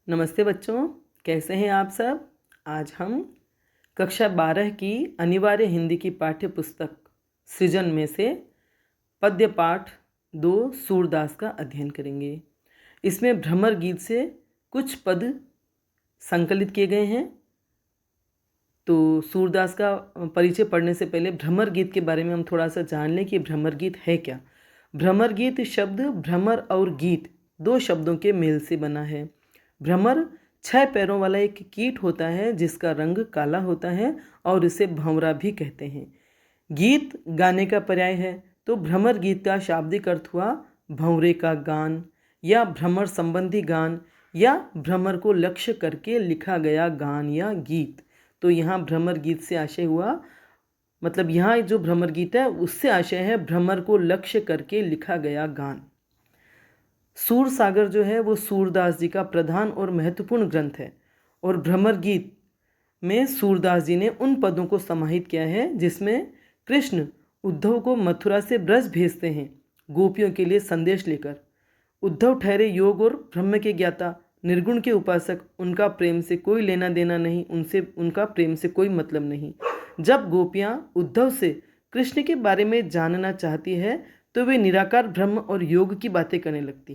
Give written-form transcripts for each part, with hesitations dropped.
नमस्ते बच्चों, कैसे हैं आप सब। आज हम कक्षा 12 की अनिवार्य हिंदी की पाठ्य पुस्तक सृजन में से पद्य पाठ 2 सूरदास का अध्ययन करेंगे। इसमें भ्रमर गीत से कुछ पद संकलित किए गए हैं। तो सूरदास का परिचय पढ़ने से पहले भ्रमर गीत के बारे में हम थोड़ा सा जान लें कि भ्रमर गीत है क्या। भ्रमर गीत शब्द भ्रमर और गीत 2 शब्दों के मेल से बना है। भ्रमर 6 पैरों वाला एक कीट होता है जिसका रंग काला होता है और इसे भंवरा भी कहते हैं। गीत गाने का पर्याय है, तो भ्रमर गीत का शाब्दिक अर्थ हुआ भंवरे का गान या भ्रमर संबंधी गान या भ्रमर को लक्ष्य करके लिखा गया गान या गीत। तो यहाँ भ्रमर गीत से आशय हुआ, मतलब यहाँ जो भ्रमर गीत है उससे आशय है भ्रमर को लक्ष्य करके लिखा गया गान। सूर सागर जो है वो सूरदास जी का प्रधान और महत्वपूर्ण ग्रंथ है और भ्रमर गीत में सूरदास जी ने उन पदों को समाहित किया है जिसमें कृष्ण उद्धव को मथुरा से ब्रज भेजते हैं गोपियों के लिए संदेश लेकर। उद्धव ठहरे योग और ब्रह्म के ज्ञाता, निर्गुण के उपासक, उनका प्रेम से कोई लेना देना नहीं, उनका प्रेम से कोई मतलब नहीं। जब गोपियाँ उद्धव से कृष्ण के बारे में जानना चाहती है तो वे निराकार ब्रह्म और योग की बातें करने लगते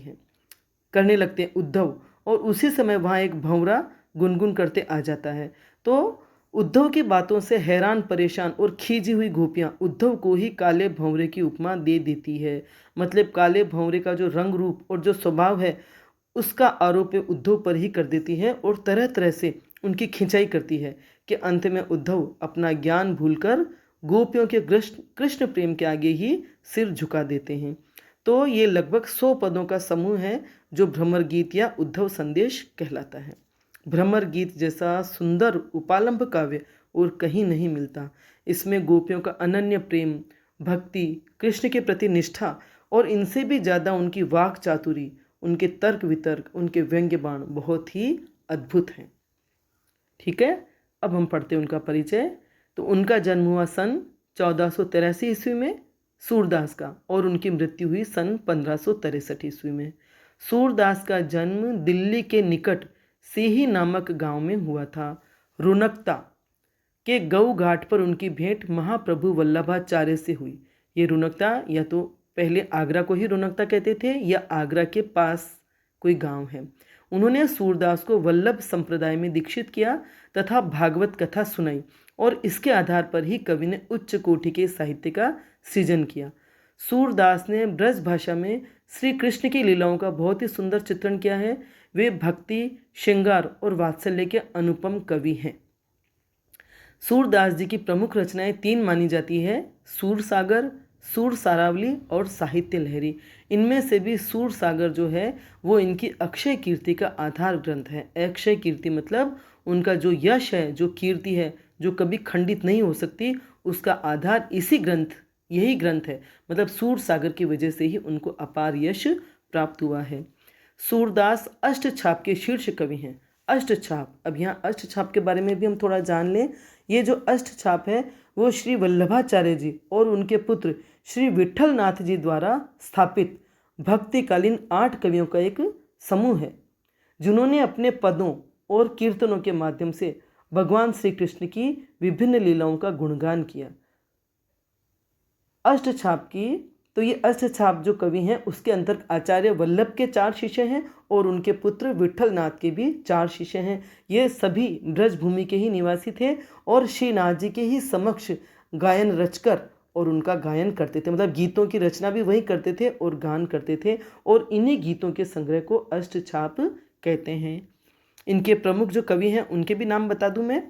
हैं उद्धव, और उसी समय वहाँ एक भंवरा गुनगुन करते आ जाता है। तो उद्धव की बातों से हैरान परेशान और खींची हुई गोपियाँ उद्धव को ही काले भंवरे की उपमा दे देती है। मतलब काले भंवरे का जो रंग रूप और जो स्वभाव है उसका आरोप उद्धव पर ही कर देती है और तरह तरह से उनकी खिंचाई करती है कि अंत में उद्धव अपना ज्ञान भूलकर गोपियों के कृष्ण प्रेम के आगे ही सिर झुका देते हैं। तो ये लगभग 100 पदों का समूह है जो भ्रमर गीत या उद्धव संदेश कहलाता है। भ्रमर गीत जैसा सुंदर उपालंब काव्य और कहीं नहीं मिलता। इसमें गोपियों का अनन्य प्रेम, भक्ति, कृष्ण के प्रति निष्ठा और इनसे भी ज़्यादा उनकी वाक चातुरी, उनके तर्क वितर्क, उनके व्यंग्य बाण बहुत ही अद्भुत हैं। ठीक है, अब हम पढ़ते हैं उनका परिचय। तो उनका जन्म हुआ सन 1483 ईस्वी में सूरदास का, और उनकी मृत्यु हुई सन 1563 ईस्वी में। सूरदास का जन्म दिल्ली के निकट सीही नामक गांव में हुआ था। रुनकता के गऊ घाट पर उनकी भेंट महाप्रभु वल्लभाचार्य से हुई। ये रुनकता या तो पहले आगरा को ही रुनकता कहते थे या आगरा के पास कोई गांव है। उन्होंने सूरदास को वल्लभ संप्रदाय में दीक्षित किया तथा भागवत कथा सुनाई और इसके आधार पर ही कवि ने उच्च कोटि के साहित्य का सृजन किया। सूरदास ने ब्रज भाषा में श्री कृष्ण की लीलाओं का बहुत ही सुंदर चित्रण किया है। वे भक्ति, श्रृंगार और वात्सल्य के अनुपम कवि हैं। सूरदास जी की प्रमुख रचनाएं 3 मानी जाती है: सूर सागर, सूर सारावली और साहित्य लहरी। इनमें से भी सूर सागर जो है वो इनकी अक्षय कीर्ति का आधार ग्रंथ है। अक्षय कीर्ति मतलब उनका जो यश है, जो कीर्ति है, जो कभी खंडित नहीं हो सकती, उसका आधार यही ग्रंथ है। मतलब सूर सागर की वजह से ही उनको अपार यश प्राप्त हुआ है। सूरदास अष्टछाप के शीर्ष कवि हैं। अष्टछाप, अब यहाँ अष्टछाप के बारे में भी हम थोड़ा जान लें। ये जो अष्टछाप है वो श्री वल्लभाचार्य जी और उनके पुत्र श्री विट्ठलनाथ जी द्वारा स्थापित भक्तिकालीन 8 कवियों का एक समूह है जिन्होंने अपने पदों और कीर्तनों के माध्यम से भगवान श्री कृष्ण की विभिन्न लीलाओं का गुणगान किया। अष्टछाप की, तो ये अष्टछाप जो कवि हैं उसके अंतर्गत आचार्य वल्लभ के 4 शिष्य हैं और उनके पुत्र विट्ठलनाथ के भी 4 शिष्य हैं। ये सभी ब्रजभूमि के ही निवासी थे और श्रीनाथ जी के ही समक्ष गायन रचकर और उनका गायन करते थे। मतलब गीतों की रचना भी वही करते थे और गान करते थे, और इन्हीं गीतों के संग्रह को अष्टछाप कहते हैं। इनके प्रमुख जो कवि हैं उनके भी नाम बता दूं मैं: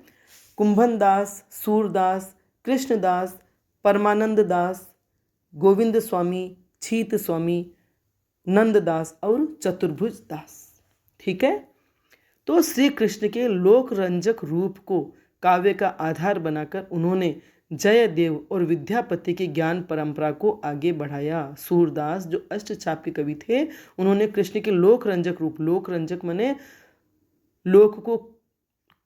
कुंभन दास, सूरदास, कृष्णदास, परमानंद दास, गोविंद स्वामी, छीत स्वामी, नंददास और चतुर्भुज दास। ठीक है, तो श्री कृष्ण के लोक रंजक रूप को काव्य का आधार बनाकर उन्होंने जयदेव और विद्यापति की ज्ञान परंपरा को आगे बढ़ाया। सूरदास जो अष्टछाप के कवि थे उन्होंने कृष्ण के लोक रंजक रूप, लोक रंजक माने लोक को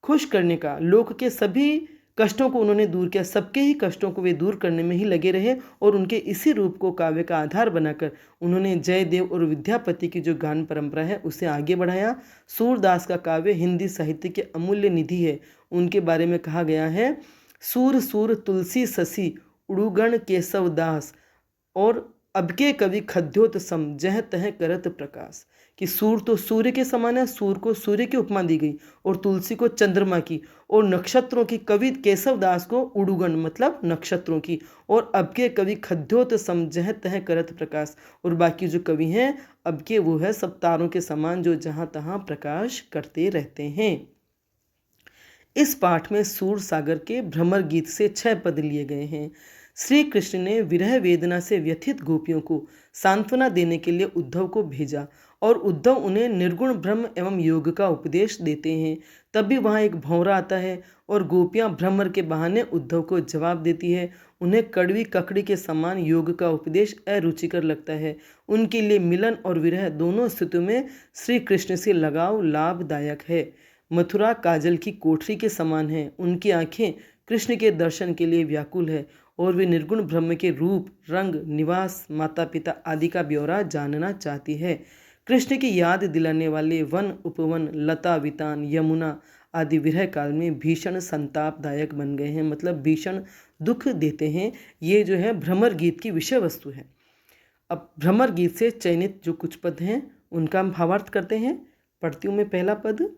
खुश करने का, लोक के सभी कष्टों को उन्होंने दूर किया, सबके ही कष्टों को वे दूर करने में ही लगे रहे और उनके इसी रूप को काव्य का आधार बनाकर उन्होंने जयदेव और विद्यापति की जो गान परंपरा है उसे आगे बढ़ाया। सूरदास का काव्य हिंदी साहित्य की अमूल्य निधि है। उनके बारे में कहा गया है, सूर सूर तुलसी ससी उड़ुगण केशव दास, और अब के कवि खद्योत सम जह तह करत प्रकाश, कि सूर तो सूर्य के समान है, सूर को सूर्य की उपमा दी गई, और तुलसी को चंद्रमा की, और नक्षत्रों की कवि केशव दास को उड़ुगण मतलब नक्षत्रों की, और अब के कवि खद्योत सम जह तह करत प्रकाश, और बाकी जो कवि हैं अब के वो है सब तारों के समान जो जहाँ तहाँ प्रकाश करते रहते हैं। इस पाठ में सूर सागर के भ्रमर गीत से 6 पद लिए गए हैं। श्री कृष्ण ने विरह वेदना से व्यथित गोपियों को सांत्वना देने के लिए उद्धव को भेजा और उद्धव उन्हें निर्गुण ब्रह्म एवं योग का उपदेश देते हैं। तब भी वहाँ एक भंवरा आता है और गोपियाँ भ्रमर के बहाने उद्धव को जवाब देती है। उन्हें कड़वी ककड़ी के समान योग का उपदेश अरुचिकर लगता है। उनके लिए मिलन और विरह दोनों स्थितियों में श्री कृष्ण से लगाव लाभदायक है। मथुरा काजल की कोठरी के समान है। उनकी आंखें कृष्ण के दर्शन के लिए व्याकुल है और वे निर्गुण ब्रह्म के रूप, रंग, निवास, माता पिता आदि का ब्यौरा जानना चाहती है। कृष्ण की याद दिलाने वाले वन, उपवन, लता, वितान, यमुना आदि विरह काल में भीषण संतापदायक बन गए हैं, मतलब भीषण दुख देते हैं। ये जो है भ्रमर गीत की विषय वस्तु है। अब भ्रमर गीत से चयनित जो कुछ पद हैं उनका हम भावार्थ करते हैं। पढ़ती हूँ मैं पहला पद।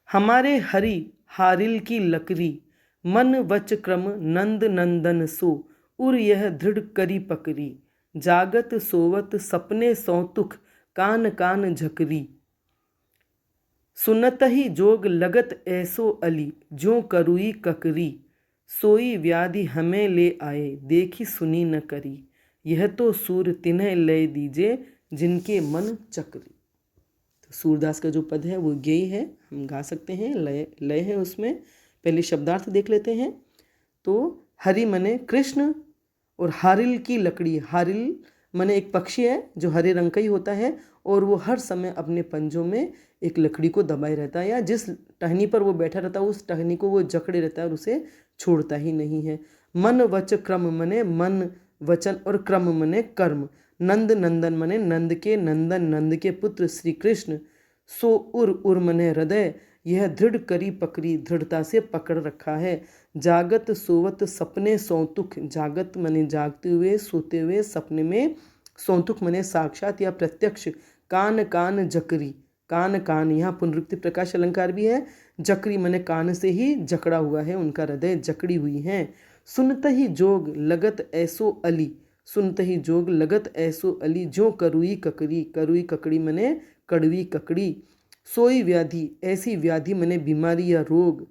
हमारे हरि हारिल की लकड़ी, मन वच क्रम नंद नंदन सो, उर यह दृढ़ करी पकड़ी, जागत सोवत सपने सौतुख, कान कान झकरी, सुनत ही जोग लगत ऐसो अली, जो करुई ककरी, सोई व्याधि हमें ले आए, देखी सुनी न करी, यह तो सूर तिन्ह लय दीजे, जिनके मन चक्री। तो सूरदास का जो पद है वो यही है, हम गा सकते हैं, लय है उसमें। पहले शब्दार्थ देख लेते हैं। तो हरि मने कृष्ण और हारिल की लकड़ी, हारिल मने एक पक्षी है जो हरे रंग का ही होता है और वो हर समय अपने पंजों में एक लकड़ी को दबाए रहता है, या जिस टहनी पर वो बैठा रहता है उस टहनी को वो जकड़े रहता है और उसे छोड़ता ही नहीं है। मन वच क्रम मने मन, वचन और क्रम मने कर्म। नंद नंदन मने नंद के नंदन, नंद के पुत्र श्री कृष्ण। सो उर, उर मने हृदय, यह दृढ़ करी पकड़ी, दृढ़ता से पकड़ रखा है। जागत सोवत सपने सौतुख, जागत मने जागते हुए, सोते हुए, सपने में, सौतुख मने साक्षात या प्रत्यक्ष। कान कान जकरी, कान कान यहाँ पुनरुक्ति प्रकाश अलंकार भी है। जकरी मने कान से ही जकड़ा हुआ है, उनका हृदय जकड़ी हुई है। सुनत ही जोग लगत ऐसो अली, सुनत ही जोग लगत ऐसो अली, जो करुई ककरी, करुई ककड़ी मने कड़वी ककड़ी। सोई व्याधि, ऐसी व्याधि मने बीमारी या रोग,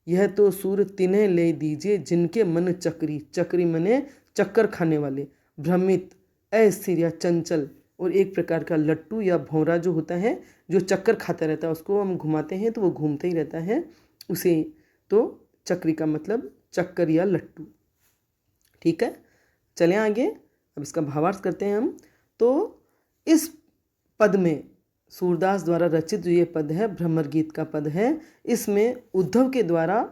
यह तो सूर तिन्हें ले दीजिए, जिनके मन चक्री, चक्री मने चक्कर खाने वाले, भ्रमित, अस्थिर या चंचल, और एक प्रकार का लट्टू या भौरा जो होता है जो चक्कर खाता रहता है, उसको हम घुमाते हैं तो वो घूमते ही रहता है, उसे तो चक्री का मतलब चक्कर या लट्टू। ठीक है, चलें आगे। अब इसका भावार्थ करते हैं हम। तो इस पद में सूरदास द्वारा रचित जो ये पद है, भ्रमर गीत का पद है, इसमें उद्धव के द्वारा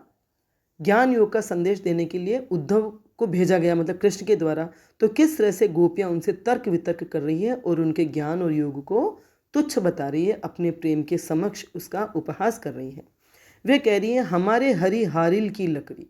ज्ञान योग का संदेश देने के लिए उद्धव को भेजा गया, मतलब कृष्ण के द्वारा। तो किस तरह से गोपियाँ उनसे तर्क वितर्क कर रही है और उनके ज्ञान और योग को तुच्छ बता रही है, अपने प्रेम के समक्ष उसका उपहास कर रही है। वे कह रही हैं, हमारे हरि हारिल की लकड़ी।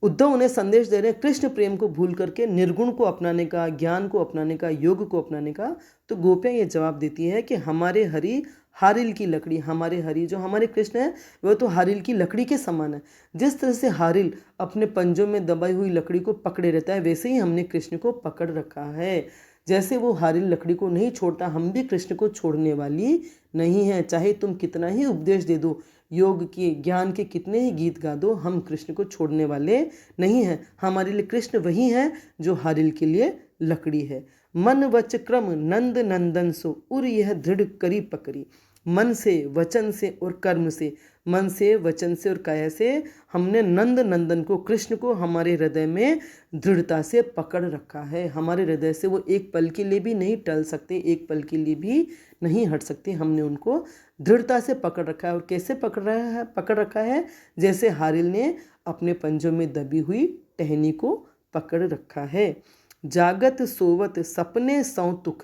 उद्धव उन्हें संदेश दे रहे हैं कृष्ण प्रेम को भूल करके निर्गुण को अपनाने का, ज्ञान को अपनाने का, योग को अपनाने का। तो गोपियाँ ये जवाब देती है कि हमारे हरि हारिल की लकड़ी, हमारे हरि जो हमारे कृष्ण है वह तो हारिल की लकड़ी के समान है। जिस तरह से हारिल अपने पंजों में दबाई हुई लकड़ी को पकड़े रहता है, वैसे ही हमने कृष्ण को पकड़ रखा है। जैसे वो हारिल लकड़ी को नहीं छोड़ता, हम भी कृष्ण को छोड़ने वाली नहीं है। चाहे तुम कितना ही उपदेश दे दो, योग के, ज्ञान के कितने ही गीत गा दो, हम कृष्ण को छोड़ने वाले नहीं हैं। हमारे लिए कृष्ण वही है जो हारिल के लिए लकड़ी है। मन वच क्रम नंद नंदन सो, उर यह दृढ़ करी पकड़ी। मन से, वचन से और कर्म से मन से, वचन से और काया से हमने नंद नंदन को, कृष्ण को हमारे हृदय में दृढ़ता से पकड़ रखा है। हमारे हृदय से वो एक पल के लिए भी नहीं टल सकते, एक पल के लिए भी नहीं हट सकते। हमने उनको दृढ़ता से पकड़ रखा है। और कैसे पकड़ रखा है? जैसे हारिल ने अपने पंजों में दबी हुई टहनी को पकड़ रखा है। जागत सोवत सपने सौतुक,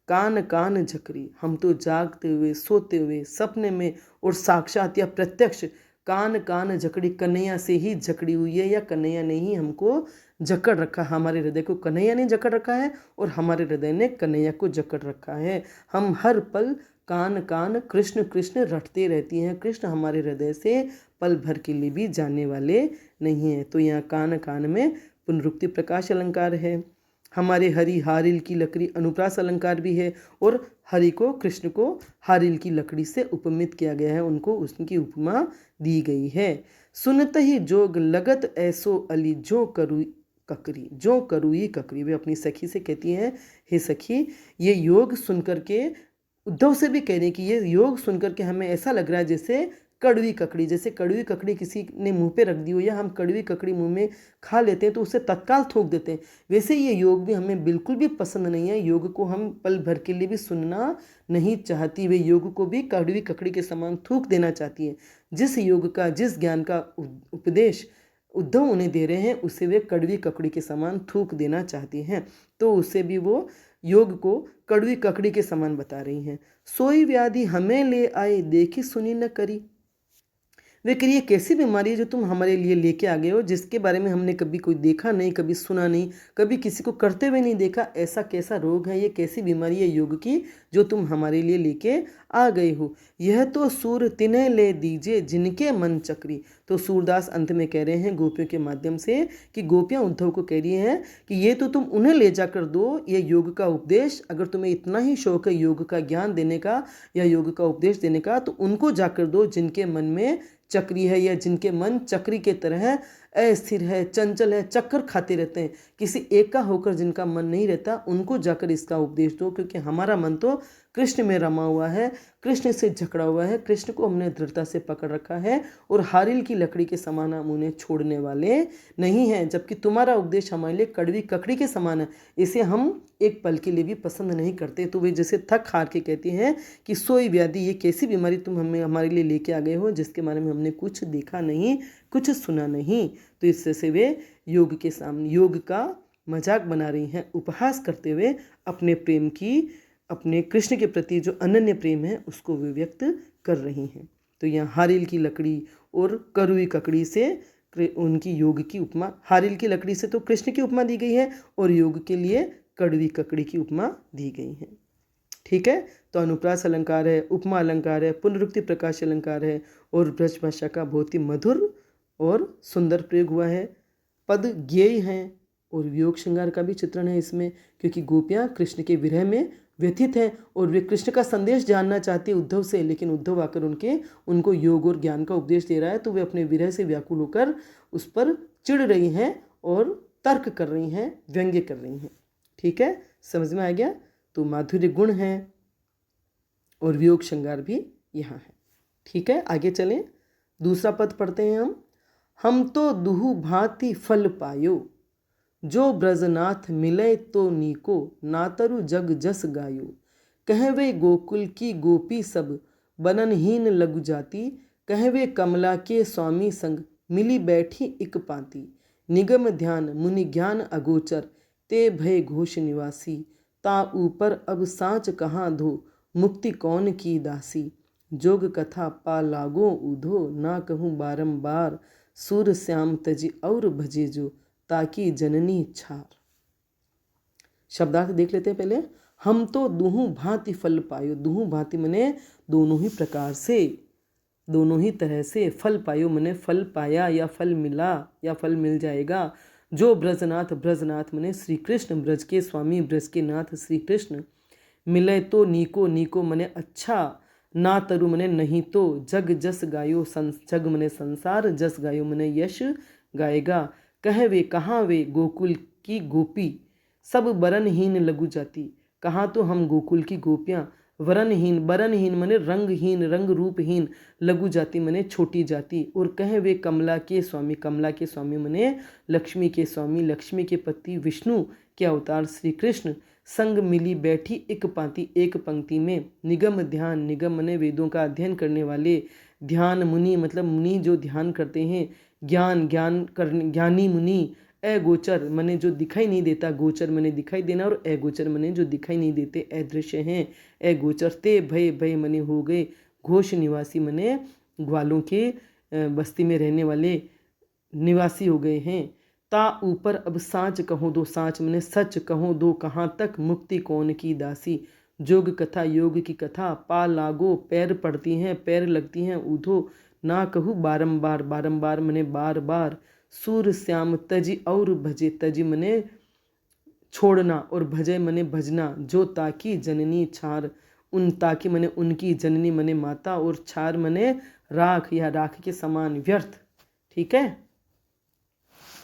कान कान झकरी। हम तो जागते हुए, सोते हुए, सपने में और साक्षात या प्रत्यक्ष कान कान जकड़ी, कन्हैया से ही जकड़ी हुई है, या कन्हैया ने ही हमको जकड़ रखा। हमारे हृदय को कन्हैया ने जकड़ रखा है और हमारे हृदय ने कन्हैया को जकड़ रखा है। हम हर पल कान कान कृष्ण कृष्ण रटते रहती हैं। कृष्ण हमारे हृदय से पल भर के लिए भी जाने वाले नहीं हैं। तो यहाँ कान कान में पुनरुक्ति प्रकाश अलंकार है। हमारे हरि हारिल की लकड़ी अनुप्रास अलंकार भी है। और हरि को, कृष्ण को हारिल की लकड़ी से उपमित किया गया है, उनको उसकी उपमा दी गई है। सुनत ही जोग लगत ऐसो अली, जो करुई ककरी, जो करुई ककरी। वे अपनी सखी से कहती हैं, हे सखी, ये योग सुनकर के, उद्धव से भी कह रही कि ये योग सुनकर के हमें ऐसा लग रहा है जैसे कड़वी ककड़ी, जैसे कड़वी ककड़ी किसी ने मुंह पे रख दी हो, या हम कड़वी ककड़ी मुंह में खा लेते हैं तो उसे तत्काल थूक देते हैं। वैसे ये योग भी हमें बिल्कुल भी पसंद नहीं है। योग को हम पल भर के लिए भी सुनना नहीं चाहती। वे योग को भी कड़वी ककड़ी के समान थूक देना चाहती है। जिस योग का, जिस ज्ञान का उपदेश उद्धव उन्हें दे रहे हैं, उसे वे कड़वी ककड़ी के समान थूक देना चाहती हैं। तो उसे भी वो योग को कड़वी ककड़ी के समान बता रही हैं। सोई व्याधि हमें ले आए, देखी सुनी न करी। वे करिए कैसी बीमारी है जो तुम हमारे लिए लेके आ गए हो, जिसके बारे में हमने कभी कोई देखा नहीं, कभी सुना नहीं, कभी किसी को करते हुए नहीं देखा। ऐसा कैसा रोग है, ये कैसी बीमारी है योग की जो तुम हमारे लिए लेके आ गए हो। यह तो सूर तिन्हें ले दीजिए जिनके मन चक्री। तो सूरदास अंत में कह रहे हैं गोपियों के माध्यम से कि गोपियाँ उद्धव को कह रही हैं कि ये तो तुम उन्हें ले जाकर दो, ये योग का उपदेश। अगर तुम्हें इतना ही शौक है योग का ज्ञान देने का या योग का उपदेश देने का, तो उनको जाकर दो जिनके मन में चक्री है, या जिनके मन चक्री के तरह अस्थिर है, चंचल है, चक्कर खाते रहते हैं। किसी एक का होकर जिनका मन नहीं रहता, उनको जाकर इसका उपदेश दो। क्योंकि हमारा मन तो कृष्ण में रमा हुआ है, कृष्ण से जकड़ा हुआ है, कृष्ण को हमने दृढ़ता से पकड़ रखा है और हारिल की लकड़ी के समान हम उन्हें छोड़ने वाले नहीं हैं। जबकि तुम्हारा उपदेश हमारे लिए कड़वी ककड़ी के समान है, इसे हम एक पल के लिए भी पसंद नहीं करते। तो वे जैसे थक हार के कहती हैं कि सोई व्याधि, ये कैसी बीमारी तुम हमारे लिए लेके आ गए हो जिसके बारे में हमने कुछ देखा नहीं, कुछ सुना नहीं। तो इससे से वे योग के सामने योग का मजाक बना रही हैं, उपहास करते हुए अपने प्रेम की, अपने कृष्ण के प्रति जो अनन्य प्रेम है उसको वे व्यक्त कर रही हैं। तो यहाँ हारिल की लकड़ी और करुई ककड़ी से उनकी योग की उपमा, हारिल की लकड़ी से तो कृष्ण की उपमा दी गई है और योग के लिए कड़वी ककड़ी की उपमा दी गई है। ठीक है। तो अनुप्रास अलंकार है, उपमा अलंकार है, पुनरुक्ति प्रकाश अलंकार है और ब्रज भाषा का बहुत ही मधुर और सुंदर प्रयोग हुआ है। पद ज्ञेय हैं और वियोग श्रृंगार का भी चित्रण है इसमें, क्योंकि गोपियाँ कृष्ण के विरह में व्यथित हैं और वे कृष्ण का संदेश जानना चाहती है उद्धव से, लेकिन उद्धव आकर उनको योग और ज्ञान का उपदेश दे रहा है। तो वे अपने विरह से व्याकुल होकर उस पर चिढ़ रही हैं और तर्क कर रही हैं, व्यंग्य कर रही हैं। ठीक है, समझ में आ गया। तो माधुर्य गुण है और वियोग श्रृंगार भी यहाँ है। ठीक है, आगे चलें। दूसरा पद पढ़ते हैं हम तो दुहु भांति फल पायो, जो ब्रजनाथ मिले तो नीको, नातरु जग जस गायो। कहवे गोकुल की गोपी सब, बननहीन लघु जाति। कहवे कमला के स्वामी संग, मिली बैठी इक पाती। निगम ध्यान मुनि ज्ञान अगोचर, ते भय घोष निवासी। ता ऊपर अब सांच कहाँ धो, मुक्ति कौन की दासी। जोग कथा पा लागो उधो, ना कहूँ बारंबार। सूर श्याम तजी और भजे जो, ताकि जननी छार। शब्दार्थ देख लेते हैं पहले। हम तो दुहु भांति फल पायो, दुहु भांति मने दोनों ही प्रकार से, दोनों ही तरह से। फल पायो मने फल पाया या फल मिला या फल मिल जाएगा। जो ब्रजनाथ, ब्रजनाथ मने श्री कृष्ण, ब्रज के स्वामी, ब्रज के नाथ श्री कृष्ण। मिले तो नीको, नीको मने अच्छा, ना तरु मने नहीं तो, जग जस गायो, जग मने संसार, जस गायो मने यश गाएगा। कह वे कहाँ वे गोकुल की गोपी, सब बरनहीन लघु जाति। कहाँ तो हम गोकुल की गोपियाँ वरनहीन, बरनहीन मने रंगहीन, रंग रूपहीन, लघु जाति मने छोटी जाति। और कहें वे कमला के स्वामी, कमला के स्वामी मने लक्ष्मी के स्वामी, लक्ष्मी के पति विष्णु के अवतार श्री कृष्ण। संग मिली बैठी एक पांति, एक पंक्ति में। निगम ध्यान, निगम मने वेदों का अध्ययन करने वाले, ध्यान मुनि मतलब मुनि जो ध्यान करते हैं, ज्ञान ज्ञान करने ज्ञानी मुनि। अगोचर मने जो दिखाई नहीं देता, गोचर मने दिखाई देना, और अगोचर मने जो दिखाई नहीं देते, अदृश्य हैं। अगोचर ते भय, भय मने हो गए। घोष निवासी मने ग्वालों के बस्ती में रहने वाले निवासी हो गए हैं। ता ऊपर अब साँच कहो दो, साँच मने सच कहो दो, कहाँ तक मुक्ति कौन की दासी। जोग कथा, योग की कथा। पा लागो पैर पड़ती हैं, पैर लगती हैं ऊधो, ना कहूँ बारंबार, बारंबार मने बार बार। सूर श्याम तजी और भजे, तजी मने छोड़ना और भजय मने भजना। जो ताकि जननी छार, उन ताकि मने उनकी, जननी मने माता, और छार मने राख या राख के समान, व्यर्थ। ठीक है,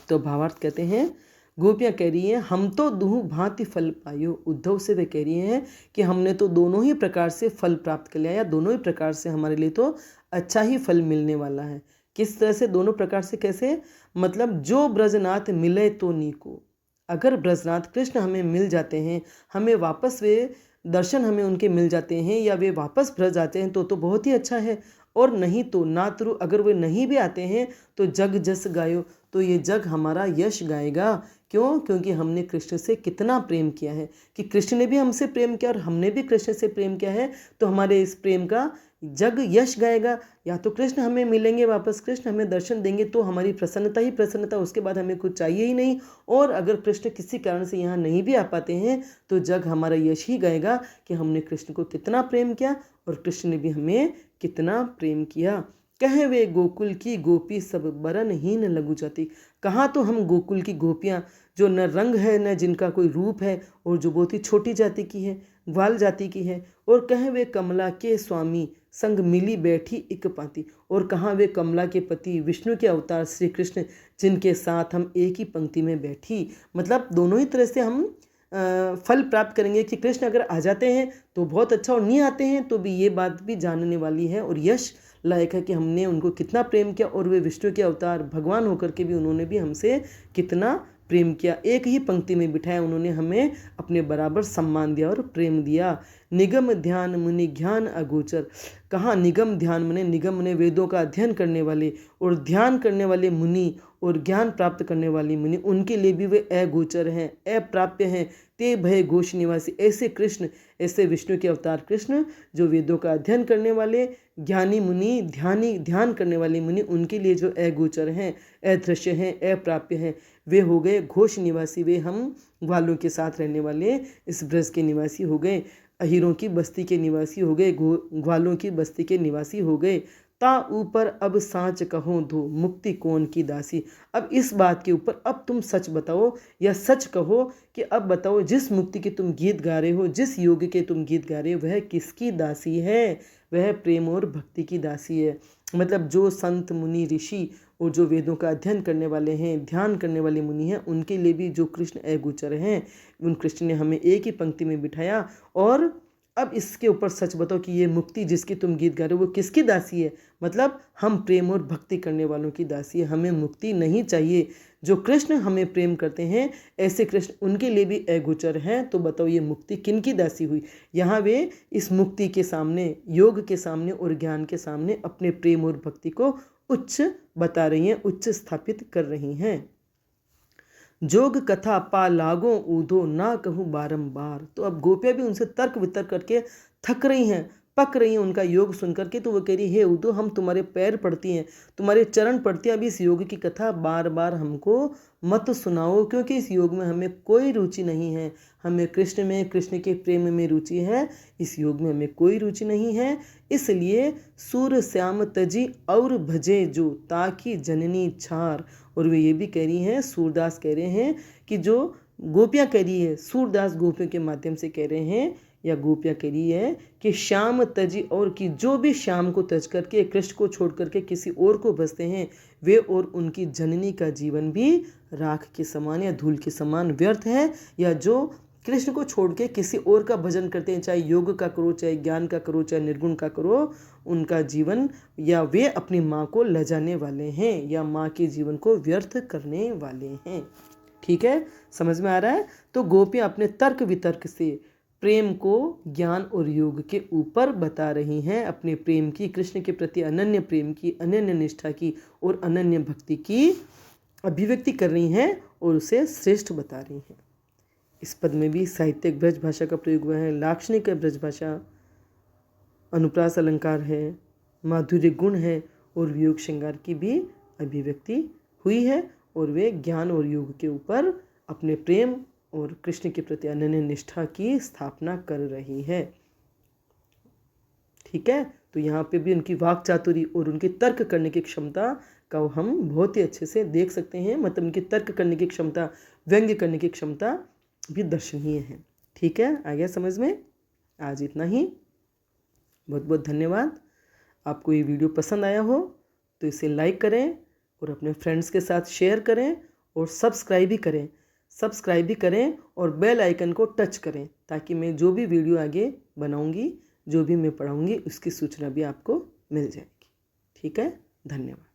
तो भावार्थ कहते हैं, गोपियाँ कह रही हैं हम तो दुहु भांति फल पायो। उद्धव से वे कह रही हैं कि हमने तो दोनों ही प्रकार से फल प्राप्त कर लिया, या दोनों ही प्रकार से हमारे लिए तो अच्छा ही फल मिलने वाला है। किस तरह से, दोनों प्रकार से कैसे, मतलब जो ब्रजनाथ मिले तो नीको। अगर ब्रजनाथ कृष्ण हमें मिल जाते हैं, हमें वापस वे दर्शन हमें उनके मिल जाते हैं, या वे वापस ब्रज आते हैं तो बहुत ही अच्छा है। और नहीं तो नातरु, अगर वे नहीं भी आते हैं तो जग जस गायो, तो ये जग हमारा यश गाएगा। क्यों? क्योंकि हमने कृष्ण से कितना प्रेम किया है, कि कृष्ण ने भी हमसे प्रेम किया और हमने भी कृष्ण से प्रेम किया है, तो हमारे इस प्रेम का जग यश गाएगा। या तो कृष्ण हमें मिलेंगे वापस, कृष्ण हमें दर्शन देंगे तो हमारी प्रसन्नता ही प्रसन्नता, उसके बाद हमें कुछ चाहिए ही नहीं। और अगर कृष्ण किसी कारण से यहाँ नहीं भी आ पाते हैं तो जग हमारा यश ही गाएगा कि हमने कृष्ण को कितना प्रेम किया और कृष्ण ने भी हमें कितना प्रेम किया। कहे वे गोकुल की गोपी सब बरनहीन लघु जाति। कहाँ तो हम गोकुल की गोपियाँ जो न रंग है न जिनका कोई रूप है, और जो बहुत ही छोटी जाति की है, ग्वाल जाति की है। और कहें वे कमला के स्वामी संग मिली बैठी एक पाती। और कहाँ वे कमला के पति विष्णु के अवतार श्री कृष्ण, जिनके साथ हम एक ही पंक्ति में बैठी। मतलब दोनों ही तरह से हम फल प्राप्त करेंगे, कि कृष्ण अगर आ जाते हैं तो बहुत अच्छा, और नहीं आते हैं तो भी ये बात भी जानने वाली है और यश लायक है कि हमने उनको कितना प्रेम किया, और वे विष्णु के अवतार भगवान होकर के भी उन्होंने भी हमसे कितना प्रेम किया। एक ही पंक्ति में बिठाया, उन्होंने हमें अपने बराबर सम्मान दिया और प्रेम दिया। निगम ध्यान मुनि ज्ञान अगोचर। कहाँ निगम ध्यान मने, निगम मने वेदों का अध्ययन करने वाले और ध्यान करने वाले मुनि और ज्ञान प्राप्त करने वाली मुनि, उनके लिए भी वे अगोचर हैं, अप्राप्य हैं। ते भय घोष निवासी, ऐसे कृष्ण, ऐसे विष्णु के अवतार कृष्ण जो वेदों का अध्ययन करने वाले ज्ञानी मुनि, ध्यान करने वाले मुनि, उनके लिए जो अगोचर हैं, अदृश्य हैं, अप्राप्य हैं, वे हो गए घोष निवासी। वे हम ग्वालों के साथ रहने वाले इस ब्रज के निवासी हो गए, अहीरों की बस्ती के निवासी हो गए, ग्वालों की बस्ती के निवासी हो गए। ता ऊपर अब साँच कहो दो, मुक्ति कौन की दासी। अब इस बात के ऊपर अब तुम सच बताओ, या सच कहो कि अब बताओ, जिस मुक्ति के तुम गीत गा रहे हो, जिस योग के तुम गीत गा रहे हो, वह किसकी दासी है? वह प्रेम और भक्ति की दासी है। मतलब जो संत मुनि ऋषि और जो वेदों का अध्ययन करने वाले हैं, ध्यान करने वाले मुनि हैं, उनके लिए भी जो कृष्ण अगोचर हैं, उन कृष्ण ने हमें एक ही पंक्ति में बिठाया। और अब इसके ऊपर सच बताओ कि ये मुक्ति जिसकी तुम गीत गा रहे हो वो किसकी दासी है? मतलब हम प्रेम और भक्ति करने वालों की दासी है, हमें मुक्ति नहीं चाहिए। जो कृष्ण हमें प्रेम करते हैं, ऐसे कृष्ण उनके लिए भी अगोचर हैं। तो बताओ ये मुक्ति किन की दासी हुई? यहाँ वे इस मुक्ति के सामने, योग के सामने और ज्ञान के सामने अपने प्रेम और भक्ति को उच्च बता रही हैं, उच्च स्थापित कर रही हैं। जोग कथा पा लागो ऊधो, ना कहूँ बारंबार। तो अब गोपियाँ भी उनसे तर्क वितर्क करके थक रही हैं, पक रही हैं उनका योग सुन करके। तो वो कह रही, हे ऊधो, हम तुम्हारे पैर पड़ती हैं, तुम्हारे चरण पड़ती हैं, अभी इस योग की कथा बार बार हमको मत सुनाओ, क्योंकि इस योग में हमें कोई रुचि नहीं है। हमें कृष्ण में, कृष्ण के प्रेम में रुचि है, इस योग में हमें कोई रुचि नहीं है। इसलिए सूर श्याम तजी और भजे जो, ताकि जननी छार। और वे ये भी कह रही हैं, सूरदास कह रहे हैं कि जो गोपियाँ कह रही है, सूरदास गोपियों के माध्यम से कह रहे हैं, या गोपियाँ कह रही है कि श्याम तजी और, कि जो भी श्याम को तज करके, कृष्ण को छोड़ करके किसी और को भजते हैं, वे और उनकी जननी का जीवन भी राख के समान या धूल के समान व्यर्थ है। या जो कृष्ण को छोड़ के किसी और का भजन करते हैं, चाहे योग का करो, चाहे ज्ञान का करो, चाहे निर्गुण का करो, उनका जीवन या वे अपनी माँ को लजाने वाले हैं या माँ के जीवन को व्यर्थ करने वाले हैं। ठीक है, समझ में आ रहा है। तो गोपियाँ अपने तर्क वितर्क से प्रेम को ज्ञान और योग के ऊपर बता रही हैं, अपने प्रेम की, कृष्ण के प्रति अनन्य प्रेम की, अनन्य निष्ठा की और अनन्य भक्ति की अभिव्यक्ति कर रही हैं और उसे श्रेष्ठ बता रही हैं। इस पद में भी साहित्यिक ब्रज भाषा का प्रयोग हुआ है, लाक्षणिक ब्रज भाषा, अनुप्रास अलंकार है, माधुर्य गुण है और वियोग श्रृंगार की भी अभिव्यक्ति हुई है और वे ज्ञान और योग के ऊपर अपने प्रेम और कृष्ण के प्रति अनन्य निष्ठा की स्थापना कर रही है। ठीक है, तो यहाँ पे भी उनकी वाक चातुरी और उनकी तर्क करने की क्षमता का हम बहुत ही अच्छे से देख सकते हैं। मतलब उनकी तर्क करने की क्षमता, व्यंग्य करने की क्षमता भी दर्शनीय है। ठीक है, आ गया समझ में। आज इतना ही, बहुत बहुत धन्यवाद। आपको ये वीडियो पसंद आया हो तो इसे लाइक करें और अपने फ्रेंड्स के साथ शेयर करें और सब्सक्राइब भी करें और बेल आइकन को टच करें ताकि मैं जो भी वीडियो आगे बनाऊंगी, जो भी मैं पढ़ाऊंगी, उसकी सूचना भी आपको मिल जाएगी। ठीक है, धन्यवाद।